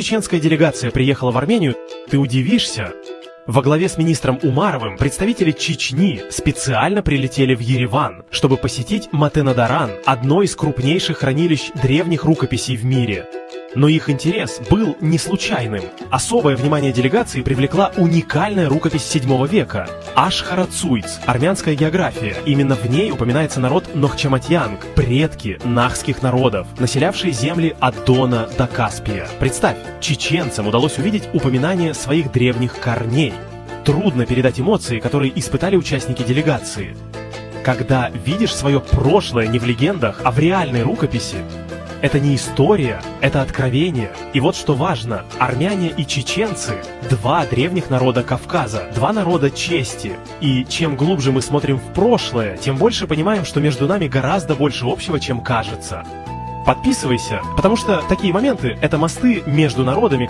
Чеченская делегация приехала в Армению, ты удивишься. Во главе с министром Умаровым представители Чечни специально прилетели в Ереван, чтобы посетить Матенадаран, одно из крупнейших хранилищ древних рукописей в мире. Но их интерес был не случайным. Особое внимание делегации привлекла уникальная рукопись 7 века – Аш-Харацуйц, армянская география. Именно в ней упоминается народ Нохчаматьянг, предки нахских народов, населявшие земли от Дона до Каспия. Представь, чеченцам удалось увидеть упоминание своих древних корней. Трудно передать эмоции, которые испытали участники делегации. Когда видишь свое прошлое не в легендах, а в реальной рукописи, это не история, это откровение. И вот что важно, армяне и чеченцы – два древних народа Кавказа, два народа чести. И чем глубже мы смотрим в прошлое, тем больше понимаем, что между нами гораздо больше общего, чем кажется. Подписывайся, потому что такие моменты – это мосты между народами.